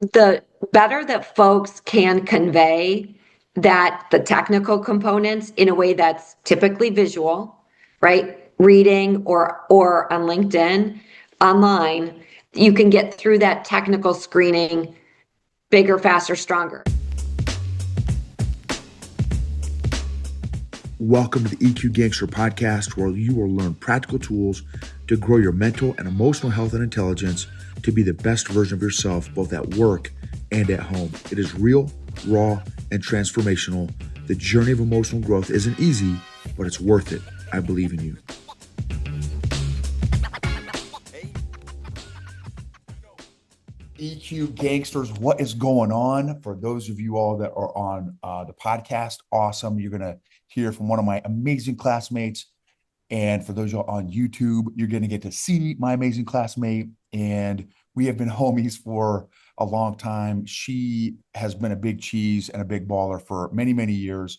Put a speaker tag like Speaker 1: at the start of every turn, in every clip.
Speaker 1: the better that folks can convey the technical components in a way that's typically visual, right? Reading or on LinkedIn, online, you can get through that technical screening bigger, faster, stronger.
Speaker 2: Welcome to the EQ Gangster podcast, where you will learn practical tools to grow your mental and emotional health and intelligence to be the best version of yourself, both at work and at home. It is real, raw, and transformational. The journey of emotional growth isn't easy, but it's worth it. I believe in you. EQ Gangsters, what is going on? For those of you all that are on the podcast, awesome. You're going to hear from one of my amazing classmates. And for those of you on YouTube, you're going to get to see my amazing classmate. And we have been homies for a long time. She has been a big cheese and a big baller for many, many years,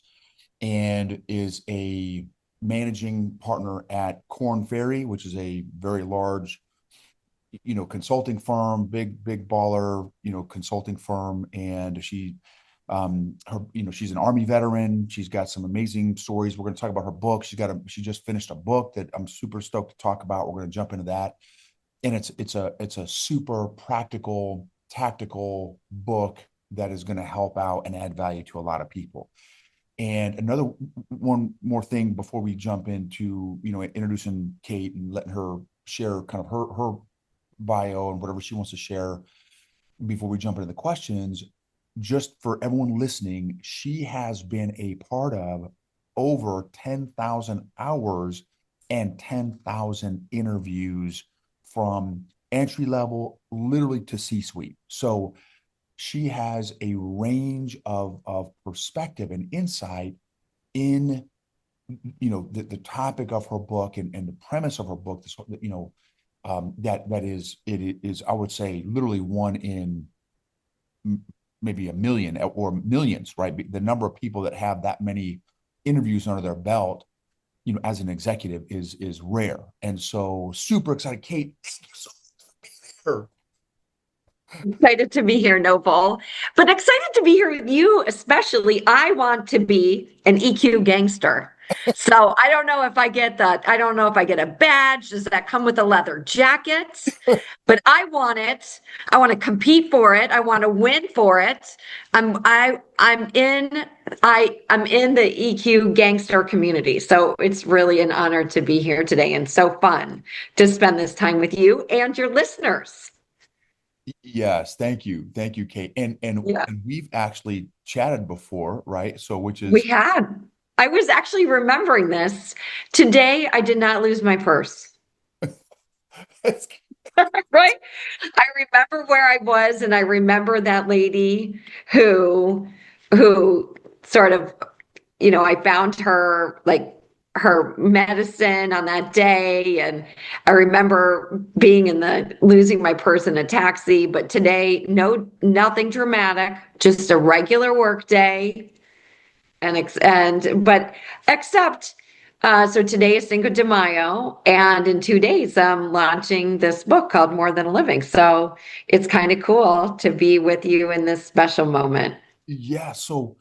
Speaker 2: and is a managing partner at Korn Ferry, which is a very large consulting firm, big baller, consulting firm. And she's an Army veteran. She's got some amazing stories. We're going to talk about her book. She just finished a book that I'm super stoked to talk about. We're going to jump into that. And it's a super practical, tactical book that is going to help out and add value to a lot of people. And one more thing before we jump into, introducing Kate and letting her share kind of her bio and whatever she wants to share before we jump into the questions. Just for everyone listening, she has been a part of over 10,000 hours and 10,000 interviews, from entry level literally to C-suite. So she has a range of perspective and insight in the topic of her book and the premise of her book. That is, I would say, literally one in maybe a million or millions, right? The number of people that have that many interviews under their belt, as an executive is rare. And so super excited. Kate, thank you so much for being here.
Speaker 1: Excited to be here, Noble, but excited to be here with you, especially. I want to be an EQ gangster. So I don't know if I get that. I don't know if I get a badge. Does that come with a leather jacket? But I want it. I want to compete for it. I want to win for it. I'm in the EQ gangster community. So it's really an honor to be here today, and so fun to spend this time with you and your listeners.
Speaker 2: Yes, thank you, Kate. And
Speaker 1: Yeah.
Speaker 2: we've actually chatted before, right? So
Speaker 1: We had. I was actually remembering this. Today, I did not lose my purse. Right? I remember where I was, and I remember that lady who sort of, I found her, like, her medicine on that day, and I remember losing my purse in a taxi. But today, nothing dramatic, just a regular work day. So today is Cinco de Mayo, and in 2 days I'm launching this book called More Than a Living. So it's kind of cool to be with you in this special moment.
Speaker 2: Yeah.
Speaker 1: Mhm.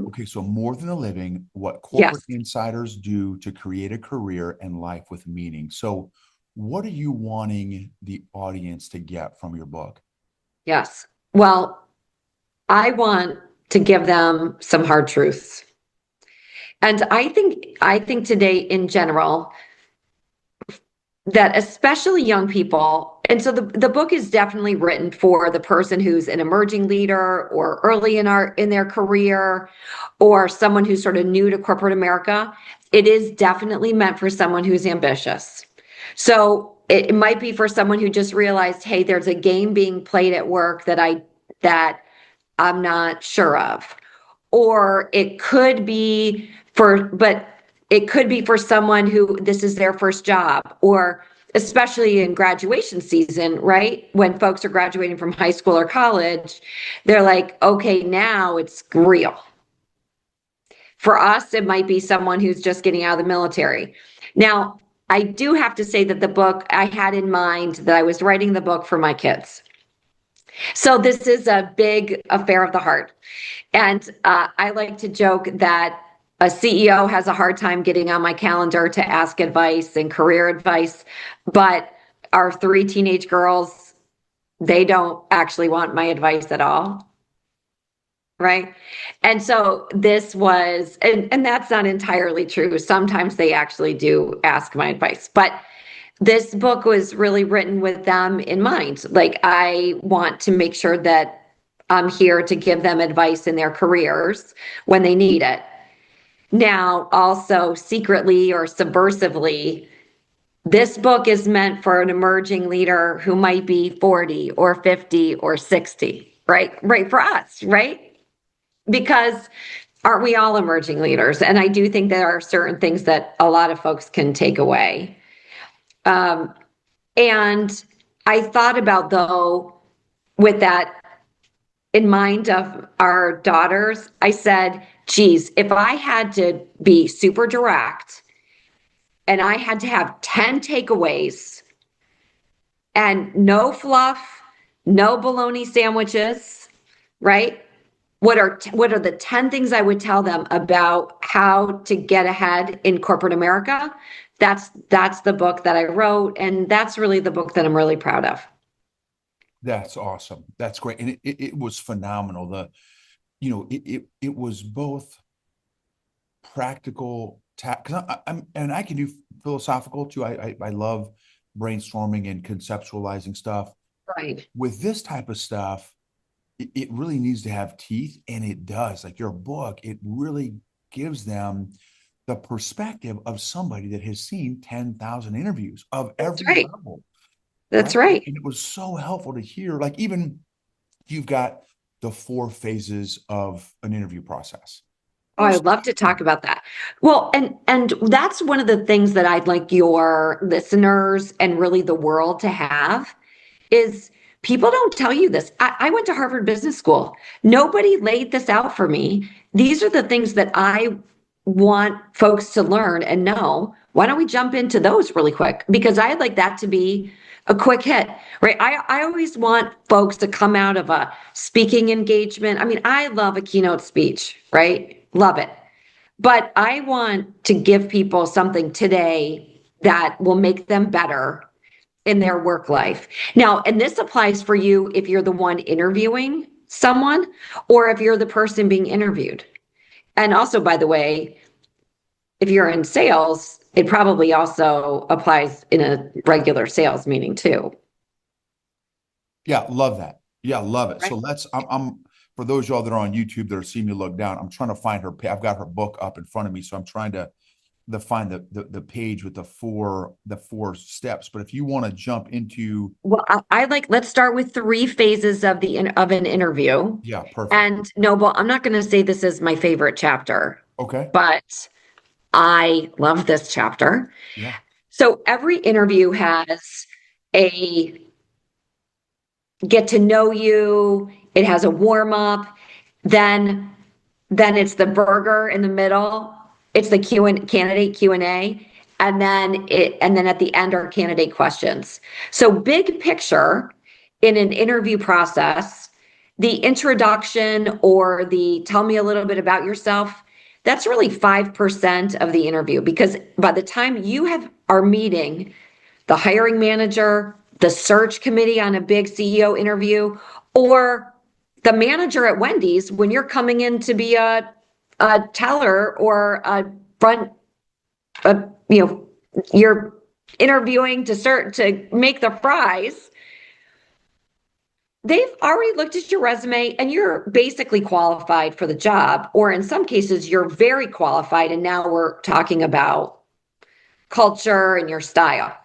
Speaker 2: Okay. So More Than a Living, what corporate
Speaker 1: Yes.
Speaker 2: insiders do to create a career and life with meaning. So what are you wanting the audience to get from your book?
Speaker 1: Yes. Well, I want to give them some hard truths. And I think today in general, that especially young people, and so the book is definitely written for the person who's an emerging leader or early in their career, or someone who's sort of new to corporate America. It is definitely meant for someone who's ambitious. So it might be for someone who just realized, hey, there's a game being played at work that I'm not sure of. Or it could be for someone who this is their first job, or especially in graduation season, right? When folks are graduating from high school or college, they're like, okay, now it's real. For us, it might be someone who's just getting out of the military. Now, I do have to say that the book I had in mind, that I was writing the book for my kids. So this is a big affair of the heart. And I like to joke that a CEO has a hard time getting on my calendar to ask advice and career advice, but our three teenage girls, they don't actually want my advice at all. Right. And so this was, and that's not entirely true. Sometimes they actually do ask my advice, but this book was really written with them in mind. Like, I want to make sure that I'm here to give them advice in their careers when they need it. Now, also secretly or subversively, this book is meant for an emerging leader who might be 40 or 50 or 60, right? Right, for us, right? Because aren't we all emerging leaders? And I do think there are certain things that a lot of folks can take away. Um, and I thought about, though, with that in mind of our daughters, I said, geez, if I had to be super direct and I had to have 10 takeaways and no fluff, no bologna sandwiches, right? What are the 10 things I would tell them about how to get ahead in corporate America? That's the book that I wrote, and that's really the book that I'm really proud of.
Speaker 2: That's awesome. That's great. And it was phenomenal. It was both practical, because and I can do philosophical too. I love brainstorming and conceptualizing stuff.
Speaker 1: Right.
Speaker 2: With this type of stuff, it really needs to have teeth, and it does. Like your book, it really gives them the perspective of somebody that has seen 10,000 interviews of
Speaker 1: That's
Speaker 2: every
Speaker 1: right.
Speaker 2: level,
Speaker 1: That's
Speaker 2: right?
Speaker 1: right.
Speaker 2: And it was so helpful to hear, like, even you've got the four phases of an interview process.
Speaker 1: Oh, I'd love to talk about that. Well, and that's one of the things that I'd like your listeners and really the world to have is people don't tell you this. I went to Harvard Business School. Nobody laid this out for me. These are the things that I want folks to learn and know. Why don't we jump into those really quick? Because I'd like that to be a quick hit, right? I always want folks to come out of a speaking engagement. I mean, I love a keynote speech, right? Love it. But I want to give people something today that will make them better in their work life. Now, and this applies for you if you're the one interviewing someone or if you're the person being interviewed. And also, by the way, if you're in sales, it probably also applies in a regular sales meeting too.
Speaker 2: Yeah, love that. Yeah, love it. So
Speaker 1: Right.
Speaker 2: I'm for those y'all that are on YouTube that are seeing me look down, I'm trying to find her. I've got her book up in front of me, so I'm trying to find the page with the four steps. But if you want to jump into,
Speaker 1: Well, I like, let's start with three phases of of an interview.
Speaker 2: yeah, perfect.
Speaker 1: And Noble, I'm not going to say this is my favorite chapter,
Speaker 2: Okay.
Speaker 1: but I love this chapter.
Speaker 2: Yeah.
Speaker 1: So every interview has a get to know you, it has a warm up, then it's the burger in the middle, it's the Q and candidate Q&A, and then at the end are candidate questions. So big picture in an interview process, the introduction or the tell me a little bit about yourself, that's really 5% of the interview, because by the time you are meeting the hiring manager, the search committee on a big CEO interview, or the manager at Wendy's when you're coming in to be a teller or a front, you know, you're interviewing to make the fries. They've already looked at your resume and you're basically qualified for the job, or in some cases, you're very qualified. And now we're talking about culture and your style.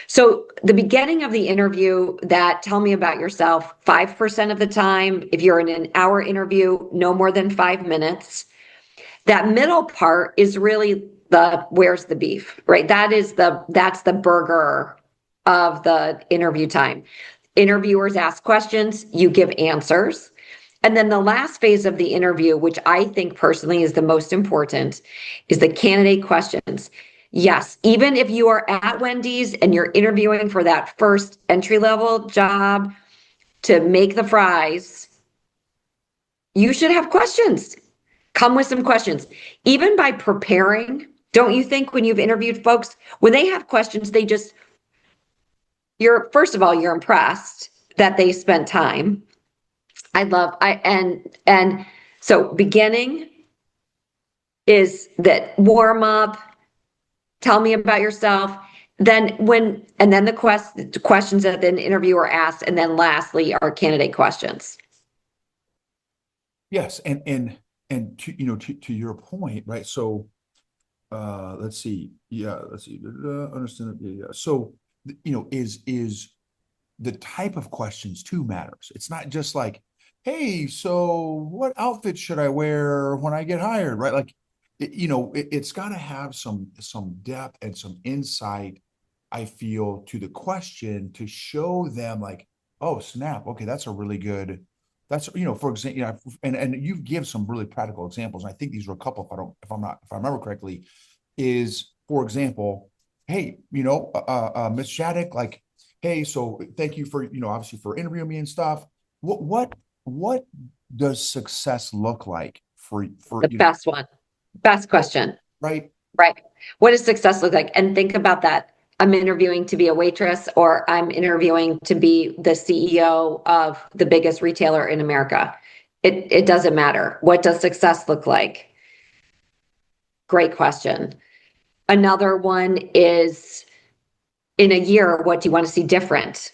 Speaker 1: So the beginning of the interview, that tell me about yourself, 5% of the time. If you're in an hour interview, no more than 5 minutes. That middle part is really the where's the beef, right? That's the burger of the interview time. Interviewers ask questions, you give answers. And then the last phase of the interview, which I think personally is the most important, is the candidate questions. Yes, even if you are at Wendy's and you're interviewing for that first entry level job, to make the fries, you should have questions. Come with some questions. Even by preparing, don't you think when you've interviewed folks, when they have questions, you're, first of all, you're impressed that they spent time. And so beginning is that warm up, tell me about yourself. Then the questions that the interviewer asks, and then lastly are candidate questions.
Speaker 2: Yes, and to your point, right? So let's see. Yeah, let's see. Understand. Yeah. So is the type of questions too matters. It's not just like, hey, so what outfit should I wear when I get hired, right? Like, it's got to have some depth and some insight, I feel, to the question to show them like, oh, snap, okay, that's a really good, that's, for example, and you give some really practical examples. And I think these were a couple, if I remember correctly, is, for example, hey, Miss Shattuck, like, hey, so thank you for, obviously for interviewing me and stuff. What does success look like for
Speaker 1: The best one, best question,
Speaker 2: right?
Speaker 1: right? What does success look like? And think about that. I'm interviewing to be a waitress, or I'm interviewing to be the CEO of the biggest retailer in America. It doesn't matter. What does success look like? Great question. Another one is, in a year, what do you want to see different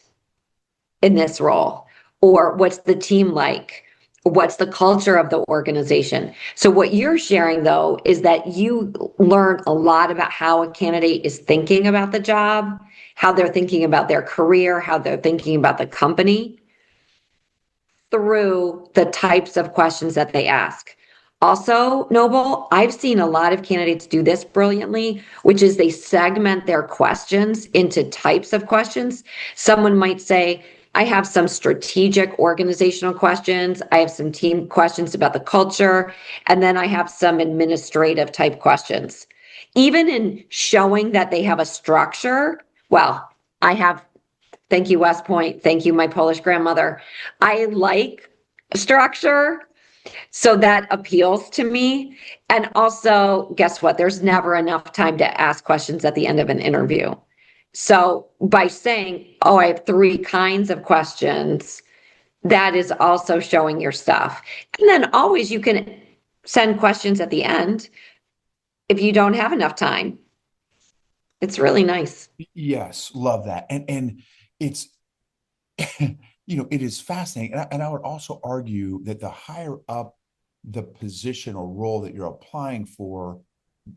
Speaker 1: in this role? Or what's the team like? What's the culture of the organization? So what you're sharing, though, is that you learn a lot about how a candidate is thinking about the job, how they're thinking about their career, how they're thinking about the company, through the types of questions that they ask. Also, Noble, I've seen a lot of candidates do this brilliantly, which is they segment their questions into types of questions. Someone might say, I have some strategic organizational questions. I have some team questions about the culture. And then I have some administrative type questions. Even in showing that they have a structure, well, I have, thank you, West Point. Thank you, my Polish grandmother. I like structure, so that appeals to me. And also, guess what? There's never enough time to ask questions at the end of an interview. So by saying, oh, I have three kinds of questions, that is also showing your stuff. And then always you can send questions at the end if you don't have enough time. It's really nice.
Speaker 2: Yes, love that. And it's it is fascinating. And I would also argue that the higher up the position or role that you're applying for,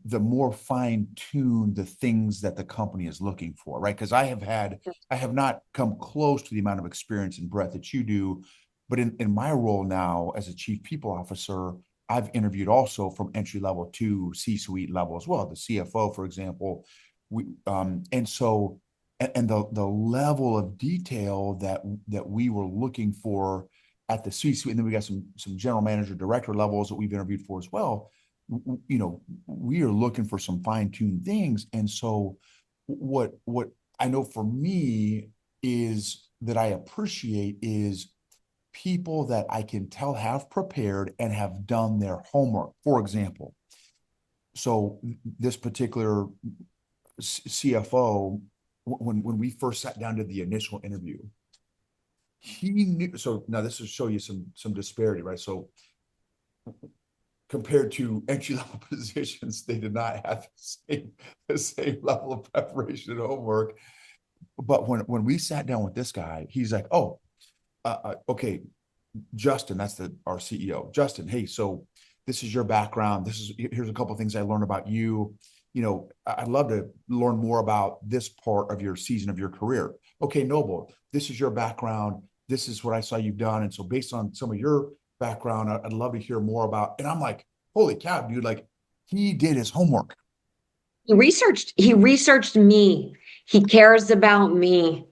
Speaker 2: the more fine-tuned the things that the company is looking for, right? Because I have not come close to the amount of experience and breadth that you do, but in my role now as a chief people officer, I've interviewed also from entry level to C-suite level as well. The CFO, for example, and so and the level of detail that we were looking for at the C-suite, and then we got some general manager, director levels that we've interviewed for as well. We are looking for some fine-tuned things. And so what I know for me is that I appreciate is people that I can tell have prepared and have done their homework. For example, so this particular CFO, when we first sat down to the initial interview, he knew. So now this will show you some disparity, right? So compared to entry level positions, they did not have the same level of preparation and homework. But when we sat down with this guy, he's like, "Oh, okay, Justin, that's our CEO. Justin, hey, so this is your background. Here's a couple of things I learned about you. I'd love to learn more about this part of your season of your career. Okay, Noble, this is your background. This is what I saw you've done. And so based on some of your background, I'd love to hear more about." And I'm like, holy cow, dude, like he did his homework.
Speaker 1: He researched me. He cares about me.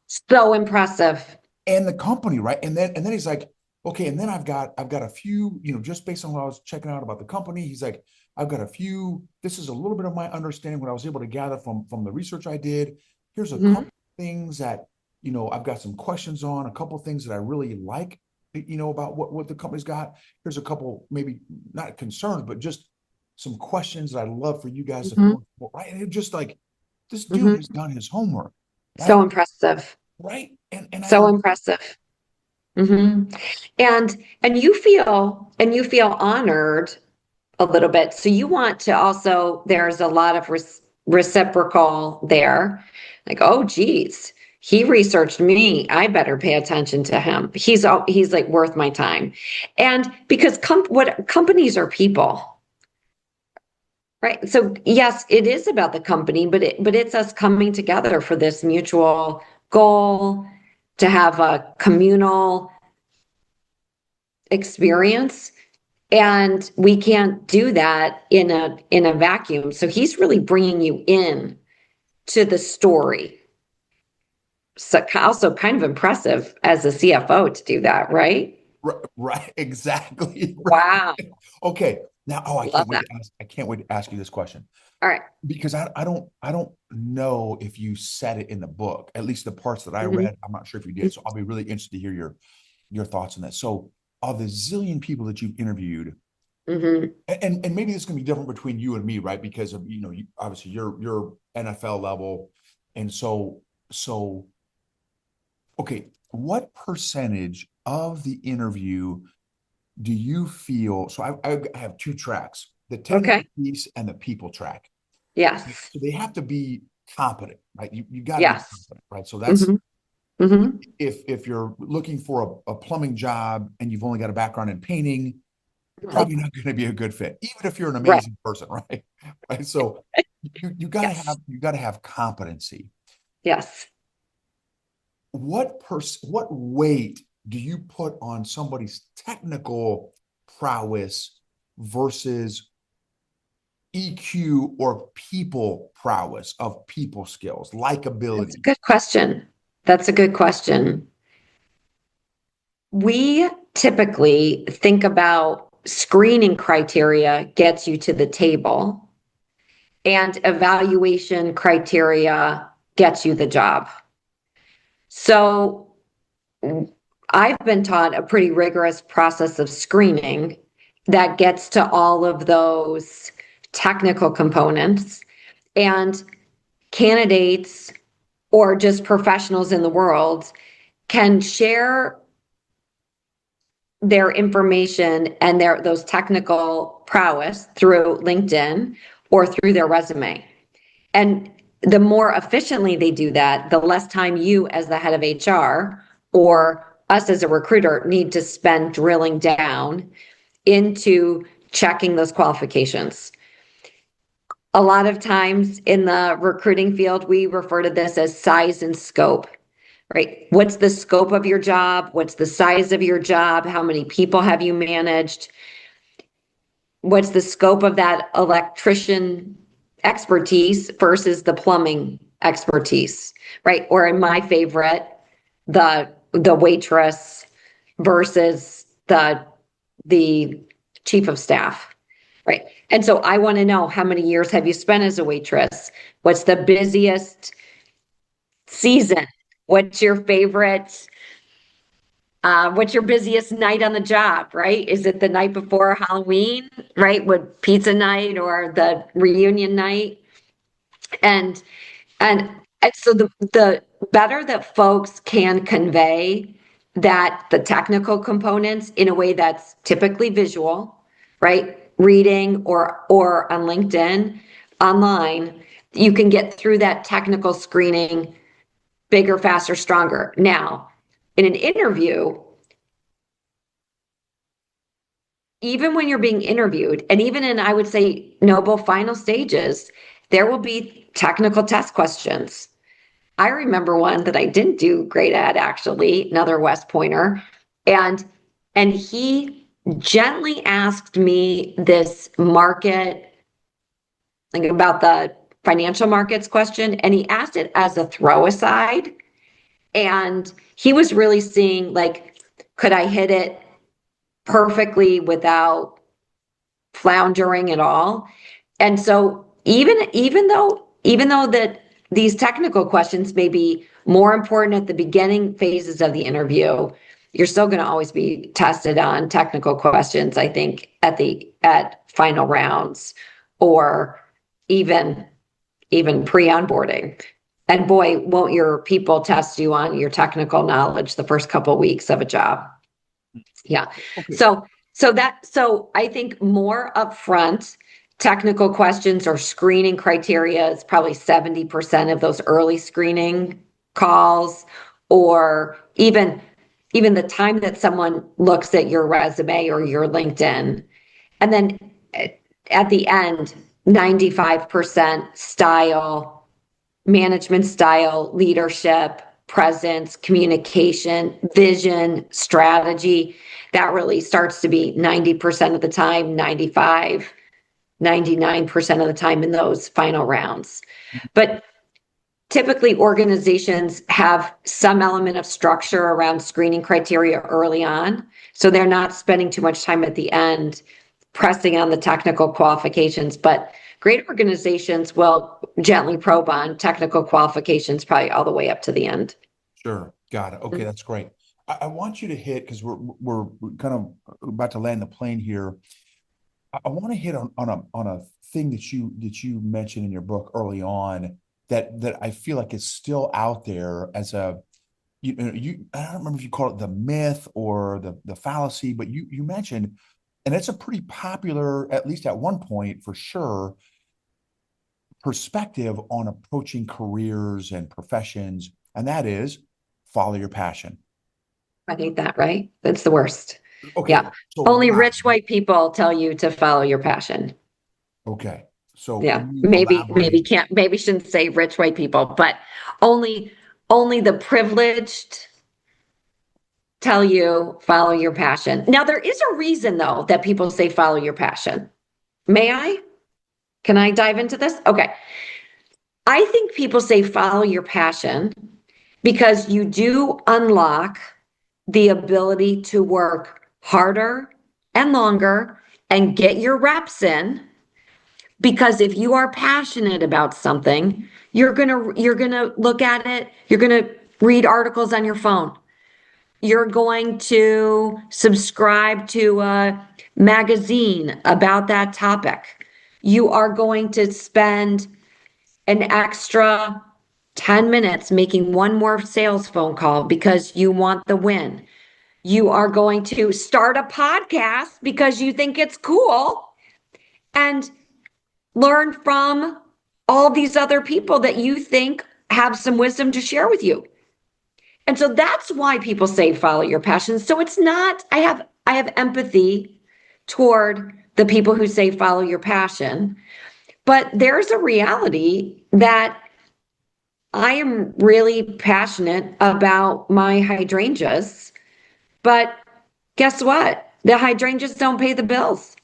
Speaker 1: So impressive.
Speaker 2: And the company, right? And then he's like, okay, and then I've got a few, just based on what I was checking out about the company, he's like, I've got a few, this is a little bit of my understanding, what I was able to gather from the research I did. Here's a couple things that I've got some questions on a couple of things that I really like, about what the company's got. Here's a couple, maybe not concerns, but just some questions that I'd love for you guys to
Speaker 1: Mhm.
Speaker 2: fill in, right? And it just like, this dude has
Speaker 1: Mhm.
Speaker 2: done his homework,
Speaker 1: So
Speaker 2: right?
Speaker 1: impressive.
Speaker 2: Right. And I
Speaker 1: So impressive. Hmm. And you feel honored a little bit. So you want to also, there's a lot of reciprocal there. Like, oh, geez, he researched me. I better pay attention to him. He's like worth my time. And because what companies are people, right? So yes, it is about the company, but it's us coming together for this mutual goal to have a communal experience. And we can't do that in a vacuum. So he's really bringing you in to the story. So also kind of impressive as a CFO to do that, right?
Speaker 2: right, exactly.
Speaker 1: Wow.
Speaker 2: Right. Okay. Now, oh,
Speaker 1: Love that.
Speaker 2: I can't wait to ask you this question
Speaker 1: All right.
Speaker 2: because I don't know if you said it in the book, at least the parts that I
Speaker 1: Mhm.
Speaker 2: read. I'm not sure if you did. So I'll be really interested to hear your thoughts on that. So of the zillion people that you've interviewed,
Speaker 1: Mhm.
Speaker 2: and maybe this can be different between you and me, right? Because of, obviously you're NFL level. And so okay, what percentage of the interview do you feel? So I have two tracks, the technical
Speaker 1: Okay.
Speaker 2: piece and the people track.
Speaker 1: Yes.
Speaker 2: So they have to be competent, right? You got to be
Speaker 1: Yes.
Speaker 2: competent, right? So that's
Speaker 1: Mhm. Mhm.
Speaker 2: if you're looking for a plumbing job and you've only got a background in painting,
Speaker 1: Right.
Speaker 2: probably not going to be a good fit, even if you're an
Speaker 1: Right.
Speaker 2: amazing person, right? Right. So you got to
Speaker 1: Yes.
Speaker 2: have competency.
Speaker 1: Yes.
Speaker 2: What weight do you put on somebody's technical prowess versus EQ or people prowess of people skills,
Speaker 1: That's a
Speaker 2: likability?
Speaker 1: good question. That's a good question. We typically think about screening criteria gets you to the table, and evaluation criteria gets you the job. So I've been taught a pretty rigorous process of screening that gets to all of those technical components. And candidates or just professionals in the world can share their information and those technical prowess through LinkedIn or through their resume. And the more efficiently they do that, the less time you as the head of HR or us as a recruiter need to spend drilling down into checking those qualifications. A lot of times in the recruiting field, we refer to this as size and scope, right? What's the scope of your job? What's the size of your job? How many people have you managed? What's the scope of that electrician expertise versus the plumbing expertise, right? Or in my favorite, the waitress versus the chief of staff, right? And so I want to know, how many years have you spent as a waitress? What's the busiest season? What's your favorite? What's your busiest night on the job, right? Is it the night before Halloween, right? With pizza night or the reunion night? And and and so the better that folks can convey that the technical components in a way that's typically visual, right? Reading or on LinkedIn, online, you can get through that technical screening bigger, faster, stronger. Now, in an interview, even when you're being interviewed, and even in, I would say, noble final stages, there will be technical test questions. I remember one that I didn't do great at, actually, another West Pointer, and he gently asked me this market, like about the financial markets question, and he asked it as a throw aside, and he was really seeing like, could I hit it perfectly without floundering at all? And so even though that these technical questions may be more important at the beginning phases of the interview. You're still going to always be tested on technical questions, I think, at final rounds or even pre-onboarding. And boy, won't your people test you on your technical knowledge the first couple of weeks of a job. Yeah.
Speaker 2: Okay.
Speaker 1: So I think more upfront technical questions or screening criteria is probably 70% of those early screening calls, or even the time that someone looks at your resume or your LinkedIn. And then at the end, 95% style, management style, leadership, presence, communication, vision, strategy. That really starts to be 90% of the time, 95, 99% of the time in those final rounds. But typically organizations have some element of structure around screening criteria early on. So they're not spending too much time at the end pressing on the technical qualifications, but great organizations will gently probe on technical qualifications probably all the way up to the end.
Speaker 2: Sure. Got it. Okay, that's great. I want you to hit, because we're kind of about to land the plane here. I want to hit on a thing that you mentioned in your book early on that I feel like is still out there as a I don't remember if you call it the myth or the fallacy, but you mentioned, and it's a pretty popular, at least at one point for sure, perspective on approaching careers and professions, and that is follow your passion.
Speaker 1: I hate that, right? That's the worst.
Speaker 2: Okay,
Speaker 1: Yeah.
Speaker 2: so
Speaker 1: Only
Speaker 2: why?
Speaker 1: rich white people tell you to follow your passion.
Speaker 2: Okay, so
Speaker 1: Yeah.
Speaker 2: can you
Speaker 1: Maybe
Speaker 2: elaborate?
Speaker 1: can't, maybe shouldn't say rich white people, but only, only the privileged tell you follow your passion. Now, there is a reason though that people say follow your passion. May I? Can I dive into this? Okay. I think people say follow your passion because you do unlock the ability to work harder and longer and get your reps in. Because if you are passionate about something, you're gonna look at it, you're gonna read articles on your phone. You're going to subscribe to a magazine about that topic. You are going to spend an extra 10 minutes making one more sales phone call because you want the win. You are going to start a podcast because you think it's cool and learn from all these other people that you think have some wisdom to share with you. And so that's why people say follow your passion. So it's not, I have empathy toward the people who say follow your passion, but there's a reality that I am really passionate about my hydrangeas, but guess what? The hydrangeas don't pay the bills.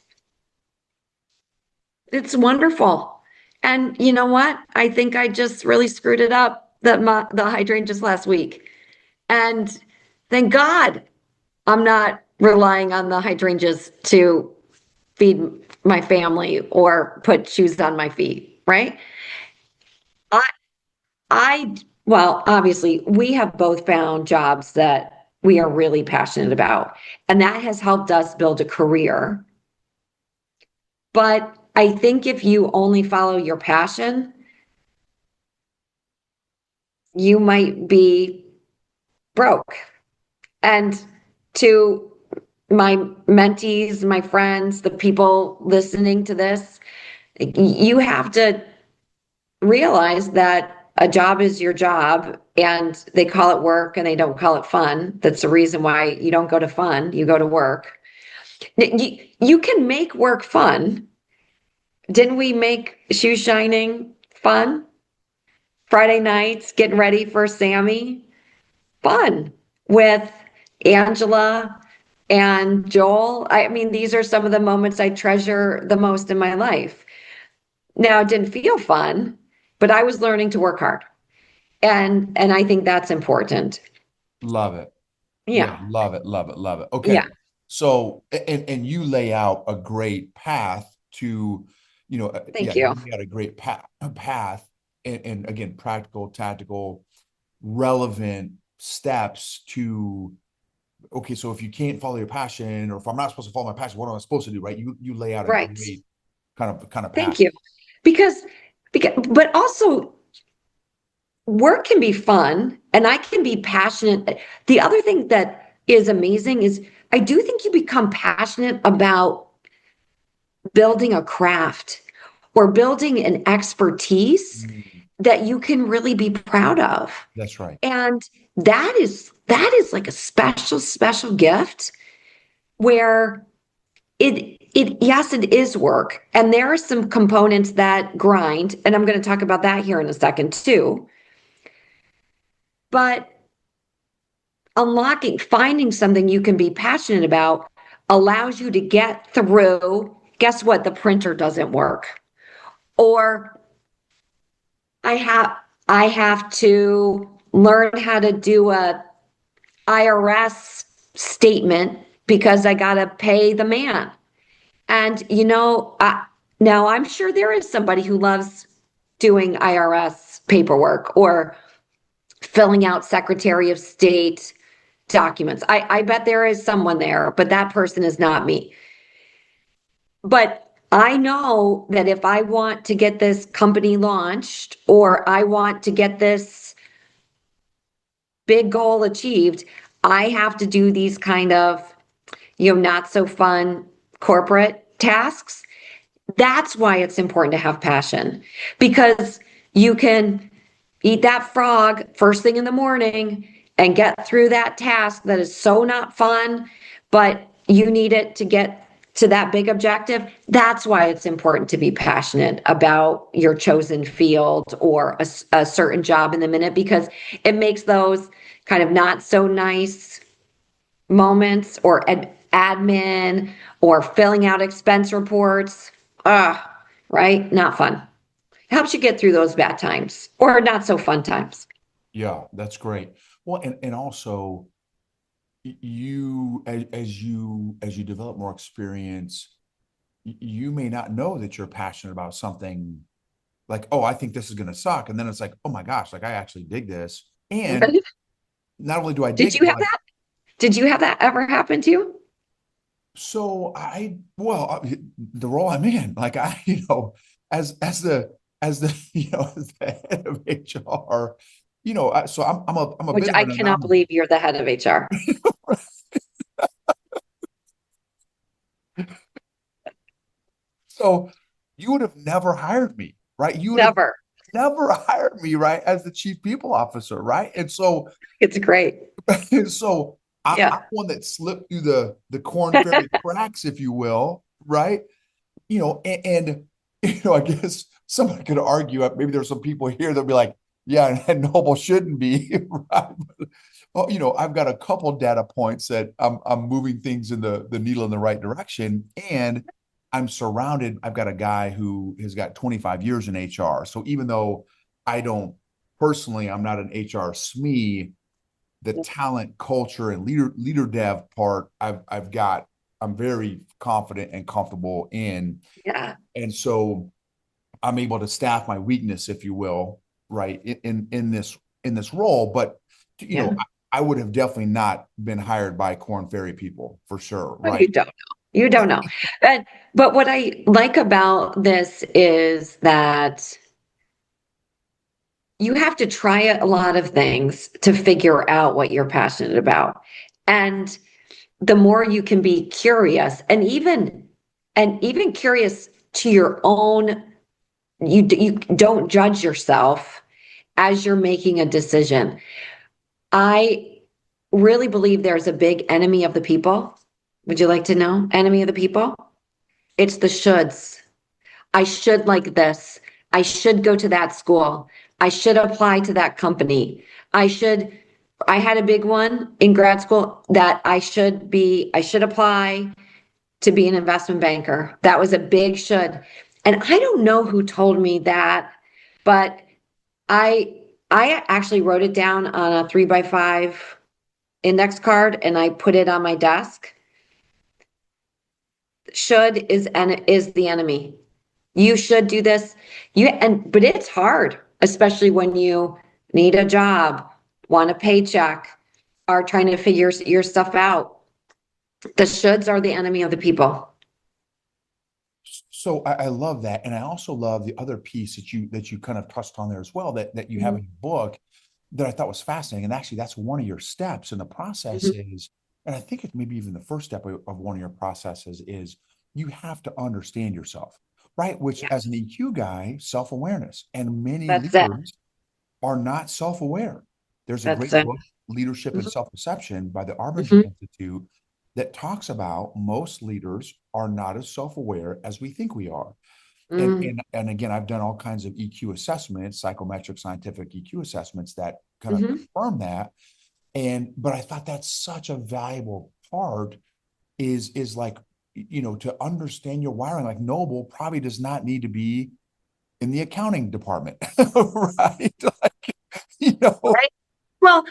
Speaker 1: It's wonderful. And you know what? I think I just really screwed it up the hydrangeas last week. And thank God I'm not relying on the hydrangeas to feed my family or put shoes on my feet, right? I well, obviously, we have both found jobs that we are really passionate about, and that has helped us build a career. But I think if you only follow your passion, you might be broke. And to my mentees, my friends, the people listening to this, you have to realize that a job is your job and they call it work and they don't call it fun. That's the reason why you don't go to fun, you go to work. You can make work fun. Didn't we make shoe shining fun? Friday nights, getting ready for Sammy, fun with Angela and Joel. I mean, these are some of the moments I treasure the most in my life. Now, it didn't feel fun, but I was learning to work hard. And I think that's important.
Speaker 2: Love it. Yeah,
Speaker 1: Yeah.
Speaker 2: love it, love it, love it. Okay.
Speaker 1: Yeah.
Speaker 2: So, and you lay out a great path to, yeah,
Speaker 1: Thank
Speaker 2: you
Speaker 1: you.
Speaker 2: lay out a great path and again, practical, tactical, relevant steps to, okay, so if you can't follow your passion, or if I'm not supposed to follow my passion, what am I supposed to do, right? You lay out a
Speaker 1: Right.
Speaker 2: great kind of path.
Speaker 1: Thank you. Because, but also work can be fun and I can be passionate. The other thing that is amazing is I do think you become passionate about building a craft or building an expertise
Speaker 2: Mm,
Speaker 1: that you can really be proud of.
Speaker 2: that's right.
Speaker 1: And that is like a special gift where it yes, it is work. And there are some components that grind, and I'm going to talk about that here in a second too. But finding something you can be passionate about allows you to get through. Guess what? The printer doesn't work. Or I have I have to learn how to do a IRS statement because I got to pay the man. And now I'm sure there is somebody who loves doing IRS paperwork or filling out Secretary of State documents. I bet there is someone there, but that person is not me. But I know that if I want to get this company launched or I want to get this big goal achieved, I have to do these kind of, not so fun corporate tasks. That's why it's important to have passion because you can eat that frog first thing in the morning and get through that task that is so not fun, but you need it to get to that big objective. That's why it's important to be passionate about your chosen field or a certain job in the minute because it makes those kind of not so nice moments or admin or filling out expense reports. Right? Not fun. Helps you get through those bad times or not so fun times.
Speaker 2: Yeah, that's great. Well, and also you as you develop more experience, you may not know that you're passionate about something, like, oh, I think this is going to suck. And then it's like, oh my gosh, like I actually dig this. And
Speaker 1: Right?
Speaker 2: not only do I
Speaker 1: Did
Speaker 2: dig it,
Speaker 1: you
Speaker 2: but
Speaker 1: have that? Did you have that ever happen to you?
Speaker 2: the role I'm in, like as the as the head of HR, so I'm a
Speaker 1: Which
Speaker 2: bit of
Speaker 1: I
Speaker 2: an
Speaker 1: cannot
Speaker 2: anomaly.
Speaker 1: believe you're the head of HR.
Speaker 2: So you would have never hired me, right? You would have
Speaker 1: Never.
Speaker 2: never hired me, right, as the chief people officer, right? And so
Speaker 1: It's great.
Speaker 2: and so I'm
Speaker 1: Yeah.
Speaker 2: one that slipped through the Korn Ferry cracks, if you will, right? And I guess somebody could argue, maybe there's some people here that'll be like, yeah, and Noble shouldn't be, right? Well, I've got a couple data points that I'm moving things in the needle in the right direction, and I've got a guy who has got 25 years in HR. So even though I don't personally, I'm not an HR SME, the talent, culture, and leader dev part, I'm very confident and comfortable in.
Speaker 1: Yeah.
Speaker 2: And so I'm able to staff my weakness, if you will, right, in this role. But
Speaker 1: Yeah.
Speaker 2: I would have definitely not been hired by Korn Ferry people for sure,
Speaker 1: Oh, you
Speaker 2: right?
Speaker 1: don't know. You don't know. But what I like about this is that you have to try a lot of things to figure out what you're passionate about. And the more you can be curious and even curious to your own, you don't judge yourself as you're making a decision. I really believe there's a big enemy of the people. Would you like to know? Enemy of the people? It's the shoulds. I should like this. I should go to that school. I should apply to that company. I should, I had a big one in grad school that I should apply to be an investment banker. That was a big should. And I don't know who told me that, but I I actually wrote it down on a 3x5 index card and I put it on my desk. Should is the enemy. You should do this. But it's hard, especially when you need a job want a paycheck, are trying to figure your stuff out. The shoulds are the enemy of the people.
Speaker 2: So I love that. And I also love the other piece that you kind of touched on there as well, that you have in your book that I thought was fascinating. And actually that's one of your steps in the process
Speaker 1: Mhm.
Speaker 2: is, and I think it's maybe even the first step of one of your processes is you have to understand yourself, right? Which as an
Speaker 1: Yes,
Speaker 2: EQ guy, self-awareness, and many
Speaker 1: that's it.
Speaker 2: leaders are not self-aware. There's a
Speaker 1: That's
Speaker 2: great
Speaker 1: it.
Speaker 2: book, Leadership and
Speaker 1: Mhm.
Speaker 2: Self-Perception by the Arbinger
Speaker 1: Mhm.
Speaker 2: Institute that talks about most leaders are not as self-aware as we think we are. And,
Speaker 1: Mm.
Speaker 2: and again, I've done all kinds of EQ assessments, psychometric scientific EQ assessments that kind of
Speaker 1: Mhm.
Speaker 2: confirm that. And but I thought that's such a valuable part is like, to understand your wiring. Like Noble probably does not need to be in the accounting department, right? Like, you know,
Speaker 1: Right. Well,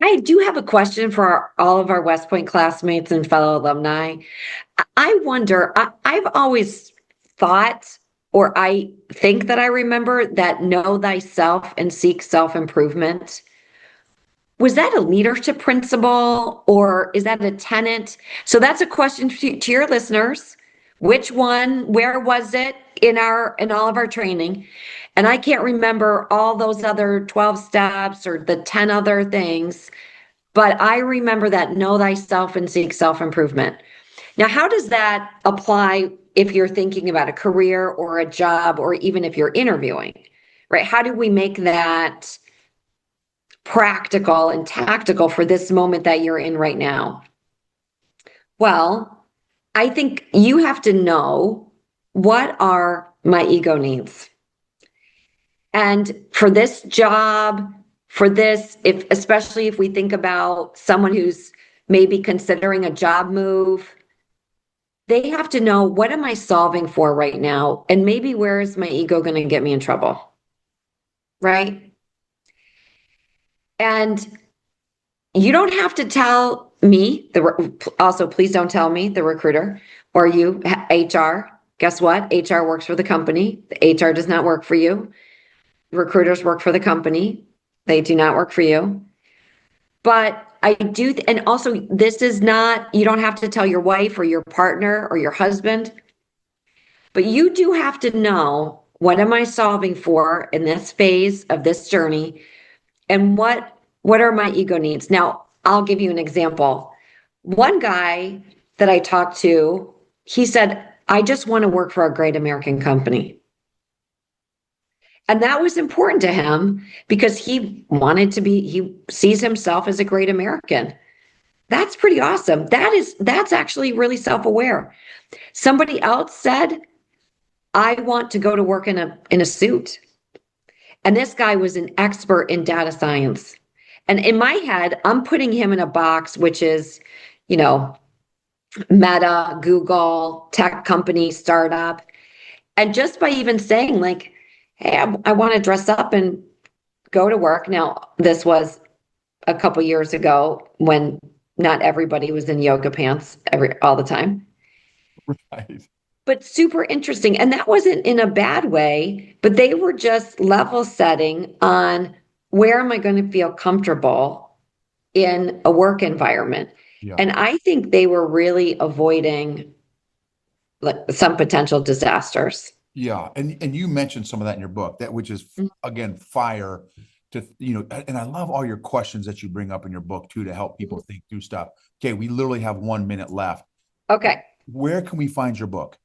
Speaker 1: I do have a question for all of our West Point classmates and fellow alumni. I wonder, I've always thought, or I think that I remember that know thyself and seek self-improvement. Was that a leadership principle or is that a tenet? So that's a question to your listeners. Which one, where was it in all of our training? And I can't remember all those other 12 steps or the 10 other things, but I remember that know thyself and seek self-improvement. Now, how does that apply if you're thinking about a career or a job, or even if you're interviewing, right? How do we make that practical and tactical for this moment that you're in right now? Well, I think you have to know, what are my ego needs? And for this job, for this, if especially if we think about someone who's maybe considering a job move, they have to know, what am I solving for right now? And maybe where is my ego going to get me in trouble? Right. And you don't have to tell me, also, please don't tell me, the recruiter, or you, HR. Guess what? HR works for the company. The HR does not work for you. Recruiters work for the company. They do not work for you. But I do, and also, this is not, you don't have to tell your wife or your partner or your husband. But you do have to know, what am I solving for in this phase of this journey, and what are my ego needs? Now, I'll give you an example. One guy that I talked to, he said, I just want to work for a great American company. And that was important to him because he sees himself as a great American. That's pretty awesome. That's actually really self-aware. Somebody else said, I want to go to work in a suit. And this guy was an expert in data science. And in my head, I'm putting him in a box, which is, you know, Meta, Google, tech company, startup. And just by even saying, like, hey, I want to dress up and go to work. Now, this was a couple years ago when not everybody was in yoga pants all the time.
Speaker 2: right.
Speaker 1: But super interesting. And that wasn't in a bad way, but they were just level setting on, where am I going to feel comfortable in a work environment?
Speaker 2: Yeah.
Speaker 1: And I think they were really avoiding, like, some potential disasters.
Speaker 2: Yeah. And you mentioned some of that in your book, that which is again fire to, and I love all your questions that you bring up in your book too to help people think through stuff. Okay, we literally have 1 minute left.
Speaker 1: Okay.
Speaker 2: Where can we find your book?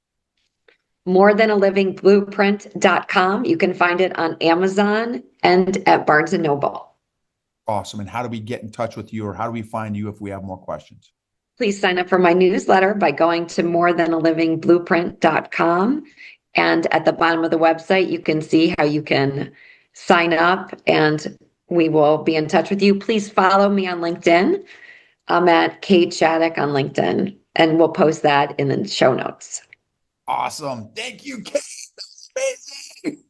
Speaker 1: Morethanalivingblueprint.com. You can find it on Amazon and at Barnes and Noble.
Speaker 2: Awesome. And how do we get in touch with you, or how do we find you if we have more questions?
Speaker 1: Please sign up for my newsletter by going to morethanalivingblueprint.com. And at the bottom of the website, you can see how you can sign up, and we will be in touch with you. Please follow me on LinkedIn. I'm at Kate Shattuck on LinkedIn, and we'll post that in the show notes.
Speaker 2: Awesome. Thank you, Kate. That's amazing.